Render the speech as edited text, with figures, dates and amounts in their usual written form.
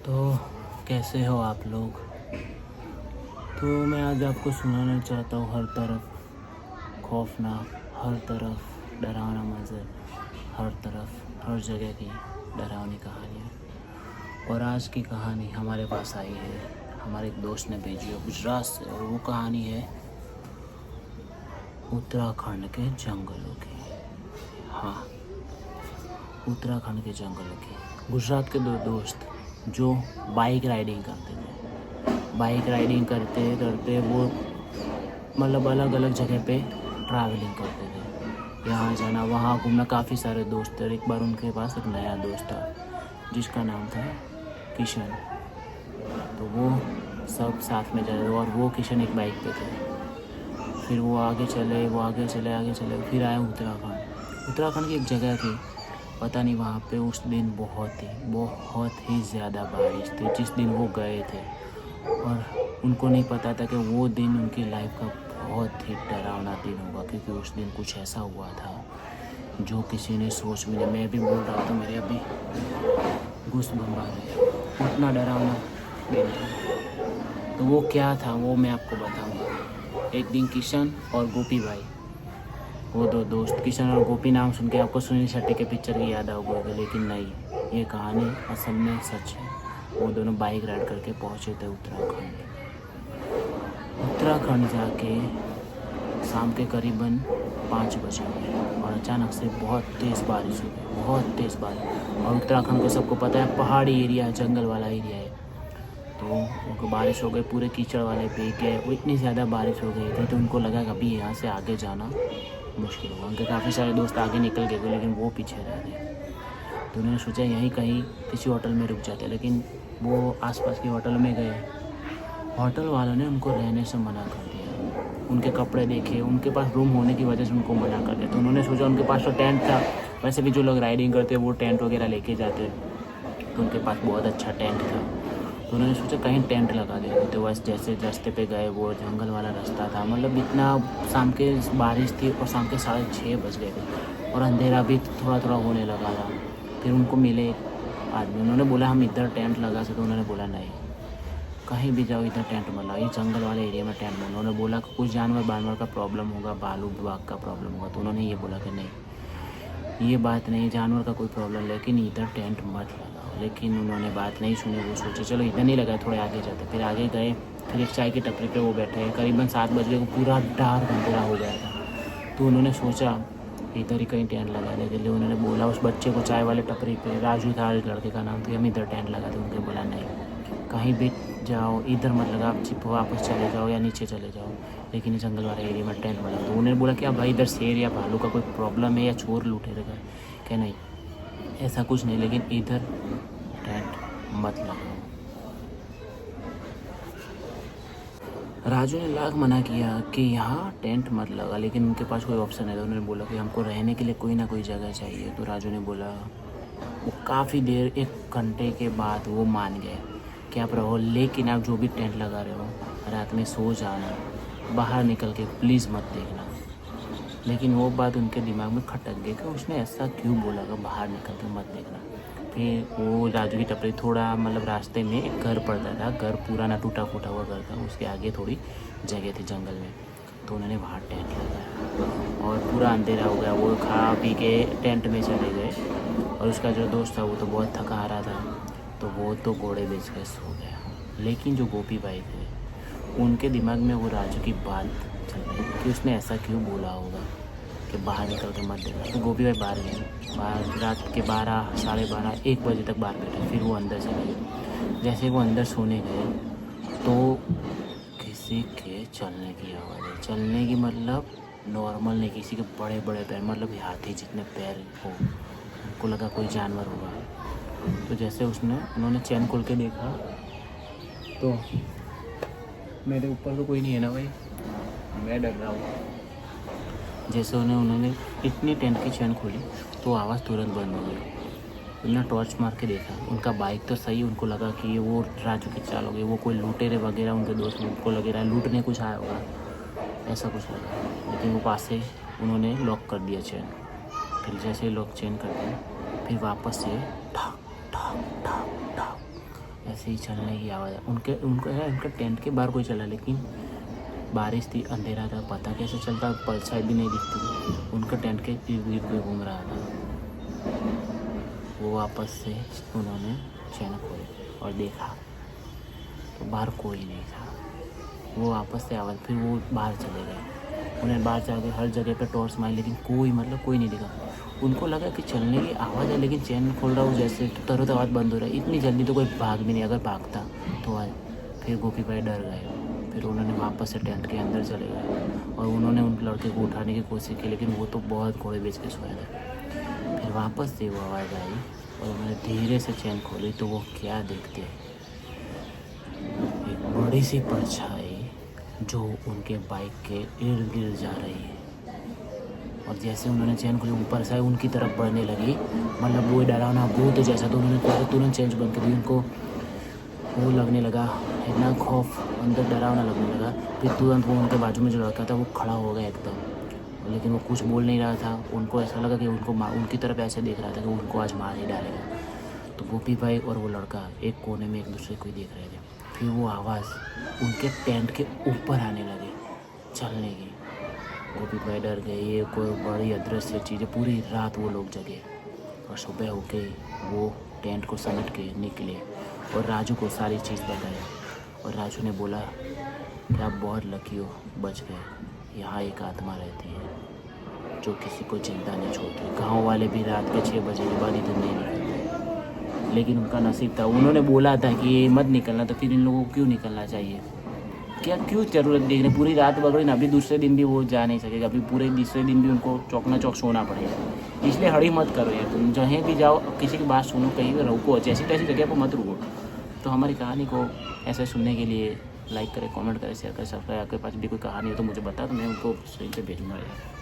तो कैसे हो आप लोग। तो मैं आज आपको सुनाना चाहता हूँ हर तरफ खौफनाक, हर तरफ डरावना मंजर, हर तरफ हर जगह की डरावनी कहानियाँ। और आज की कहानी हमारे पास आई है, हमारे एक दोस्त ने भेजी है गुजरात से, और वो कहानी है उत्तराखंड के जंगलों की। हाँ, उत्तराखंड के जंगलों की। गुजरात के दो दोस्त जो बाइक राइडिंग करते थे। बाइक राइडिंग करते करते वो मतलब अलग अलग जगह पे ट्रैवलिंग करते थे, यहाँ जाना वहाँ घूमना। काफ़ी सारे दोस्त थे और एक बार उनके पास एक नया दोस्त था जिसका नाम था किशन। तो वो सब साथ में जा रहे थे और वो किशन एक बाइक पे थे। फिर वो आगे चले, फिर आए उत्तराखंड की एक जगह थी। पता नहीं वहाँ पे उस दिन बहुत ही ज़्यादा बारिश थी जिस दिन वो गए थे। और उनको नहीं पता था कि वो दिन उनकी लाइफ का बहुत ही डरावना दिन होगा, क्योंकि उस दिन कुछ ऐसा हुआ था जो किसी ने सोच में, मैं भी बोल रहा था, मेरे अभी गूज़बम्प आ रहे, उतना डरावना दिन था। तो वो क्या था वो मैं आपको बताऊंगा। एक दिन किशन और गोपी भाई, वो दो दोस्त, किशन और गोपी नाम सुन के आपको सुनील शेट्टी के पिक्चर की याद आओगे, लेकिन नहीं, ये कहानी असल में सच है। वो दोनों बाइक राइड करके पहुँचे थे उत्तराखंड जाके शाम के करीबन 5 बजे और अचानक से बहुत तेज़ बारिश हो गई, बहुत तेज़ बारिश। और उत्तराखंड को सबको पता है पहाड़ी एरिया है, जंगल वाला एरिया है। तो उनको बारिश हो गई, पूरे कीचड़ वाले भीग गए। वो इतनी ज़्यादा बारिश हो गई थी तो उनको लगा कि अभी यहाँ से आगे जाना मुश्किल होगा। उनके काफ़ी सारे दोस्त आगे निकल गए थे लेकिन वो पीछे रह गए। तो उन्होंने सोचा यहीं कहीं किसी होटल में रुक जाते, लेकिन वो आसपास के होटल में गए। होटल वालों ने उनको रहने से मना कर दिया। उनके कपड़े देखे, उनके पास रूम होने की वजह से उनको मना कर दिया। तो उन्होंने सोचा, उनके पास तो टेंट था, वैसे भी जो लोग राइडिंग करते वो टेंट वगैरह लेके जाते, तो उनके पास बहुत अच्छा टेंट था। तो उन्होंने सोचा कहीं टेंट लगा देते। तो बस जैसे रास्ते पे गए, वो जंगल वाला रास्ता था, मतलब इतना शाम के बारिश थी और शाम के 6:30 बज गए थे और अंधेरा भी थोड़ा थोड़ा होने लगा था। फिर उनको मिले एक आदमी, उन्होंने बोला हम इधर टेंट लगा सकते। उन्होंने बोला नहीं, कहीं भी जाओ इधर टेंट मत लगाओ, ये जंगल वाले एरिया में टेंट मत। उन्होंने बोला कि कुछ जानवर का प्रॉब्लम होगा, भालू बाघ का प्रॉब्लम होगा। तो उन्होंने ये बोला कि नहीं, ये बात नहीं, जानवर का कोई प्रॉब्लम, लेकिन इधर टेंट मत लगाओ। लेकिन उन्होंने बात नहीं सुनी। वो सोचे चलो इधर नहीं लगाए, थोड़े आगे जाते। फिर आगे गए, फिर एक चाय की टपरी पे वो बैठे। करीबन 7 बजे को पूरा डार्क अंधेरा हो गया था। तो उन्होंने सोचा इधर ही कहीं टेंट लगा दे। इसलिए उन्होंने बोला उस बच्चे को, चाय वाले टपरी पे, राजू था लड़के का नाम, तो हम इधर टेंट लगा दें। उनके बोला नहीं, कहीं भी जाओ इधर मत लगा, आप चिप वापस चले जाओ या नीचे चले जाओ, लेकिन जंगल वाले एरिया में टेंट मत लगा। तो उन्होंने बोला कि अब भाई इधर शेर या भालू का कोई प्रॉब्लम है या चोर लुटेरे का, क्या नहीं, ऐसा कुछ नहीं, लेकिन इधर टेंट मत लगाओ। राजू ने लाख मना किया कि यहाँ टेंट मत लगा, लेकिन उनके पास कोई ऑप्शन है। तो उन्होंने बोला कि हमको रहने के लिए कोई ना कोई जगह चाहिए। तो राजू ने बोला, वो काफ़ी देर, 1 घंटे के बाद वो मान गए कि आप रहो, लेकिन आप जो भी टेंट लगा रहे हो रात में सो जाना, बाहर निकल के प्लीज़ मत देखना। लेकिन वो बात उनके दिमाग में खटक गई कि उसने ऐसा क्यों बोला कि बाहर निकल के मत देखना। फिर वो राजू की टपरी थोड़ा, मतलब रास्ते में एक घर पड़ता था, घर पुराना टूटा फूटा हुआ घर था, उसके आगे थोड़ी जगह थी जंगल में। तो उन्होंने वहाँ टेंट लगाया और पूरा अंधेरा हो गया। वो खा पी के टेंट में चले गए और उसका जो दोस्त था वो तो बहुत थका आ रहा था, तो वो तो घोड़े बेच के सो गया। लेकिन जो गोपी भाई थे, उनके दिमाग में वो राजू की बात चल रही कि उसने ऐसा क्यों बोला होगा कि बाहर निकल के मत देखना। तो गोपी भाई बाहर गए, बाहर रात के 12, साढ़े 12, 1 बजे तक बाहर बैठे। फिर वो अंदर चले गए। जैसे वो अंदर सोने गए तो किसी के चलने की आवाज़ है। चलने की मतलब नॉर्मल नहीं, किसी के बड़े बड़े पैर, मतलब हाथी जितने पैर हो। उनको लगा कोई जानवर होगा। तो जैसे उन्होंने चैन खोल के देखा तो मेरे ऊपर तो कोई नहीं है ना भाई, मैं डर रहा हूँ। जैसे उन्होंने इतनी टेंट की चैन खोली तो आवाज़ तुरंत बंद हो गई। उन्होंने टॉर्च मार के देखा, उनका बाइक तो सही, उनको लगा कि वो राजू की चाल हो गई, वो कोई लुटेरे वगैरह उनके दोस्त, उनको लग रहा है लूटने कुछ आया होगा, ऐसा कुछ लगा। लेकिन वो पास से उन्होंने लॉक कर दिया चैन। फिर जैसे लॉक चेन कर दिया, फिर वापस से ठाक ठाक ठाक ठाक ऐसे ही चलने की आवाज़। उनका टेंट के बाहर कोई चला, लेकिन बारिश थी, अंधेरा था, पता कैसे चलता, परछाई भी नहीं दिखती थी। उनका टेंट के इर्द गिर्द में घूम रहा था। वो वापस से उन्होंने चैन खोली और देखा तो बाहर कोई नहीं था। वो वापस से आवाज़, फिर वो बाहर चले गए। उन्हें बाहर जाके हर जगह पे टॉर्च मारी, लेकिन कोई नहीं दिखा। उनको लगा कि चलने की आवाज़ है, लेकिन चैन खोल रहा हूँ जैसे तो तुरंत आवाज़ बंद हो रहा है। इतनी जल्दी तो कोई भाग भी नहीं, अगर भागता तो आज। फिर गोपी भाई डर गए। फिर उन्होंने वापस से टेंट के अंदर चले गए और उन्होंने उन लड़के को उठाने की कोशिश की, लेकिन वो तो बहुत घोड़े बेच के सोया था। फिर वापस से वो आवाज़ आई और उन्होंने धीरे से चैन खोली तो वो क्या देखते, एक बड़ी सी परछाई जो उनके बाइक के इर्द गिर्द जा रही है। और जैसे उन्होंने चैन खोली, ऊपर से उनकी तरफ बढ़ने लगी, मतलब वो डरावना भूत जैसा। तो उन्होंने तुरंत चेंज बंद कर दी। उनको वो लगने लगा, इतना खौफ अंदर डरावना लगने लगा। फिर तुरंत वो उनके बाजू में जो लड़का था वो खड़ा हो गया एकदम, लेकिन वो कुछ बोल नहीं रहा था। उनको ऐसा लगा कि उनकी तरफ ऐसे देख रहा था कि उनको आज मार ही डालेगा। तो गोपी भाई और वो लड़का एक कोने में एक दूसरे को ही देख रहे थे। फिर वो आवाज़ उनके टेंट के ऊपर आने लगी, चलने की। गोपी भाई डर गए, ये कोई बड़ी अदृश्य चीज़ है। पूरी रात वो लोग जगे और सुबह होके वो टेंट को समेट के निकले और राजू को सारी चीज़ बताया। और राजू ने बोला कि आप बहुत लकी हो, बच गए। यहाँ एक आत्मा रहती है जो किसी को चिंता नहीं छोड़ती। गाँव वाले भी रात के 6 बजे के बाद इधर नहीं निकलते, लेकिन उनका नसीब था। उन्होंने बोला था कि ये मत निकलना, तो फिर इन लोगों को क्यों निकलना चाहिए? क्या क्यों ज़रूरत देखने? पूरी रात बगड़ी ना, अभी दूसरे दिन भी वो जा नहीं सकेगा। अभी पूरे दूसरे दिन भी उनको चौकना चौक सोना पड़ेगा। इसलिए हड़ी मत करो यार, तुम जहाँ भी जाओ किसी की बात सुनो, कहीं भी रुको, जैसी तैसी जगह पर मत रुको। तो हमारी कहानी को ऐसे सुनने के लिए लाइक करें, कमेंट करें, शेयर करें, सब्सक्राइब। आपके पास भी कोई कहानी हो तो मुझे बता, तो मैं उनको स्क्रीन पे भेजूँगा यार।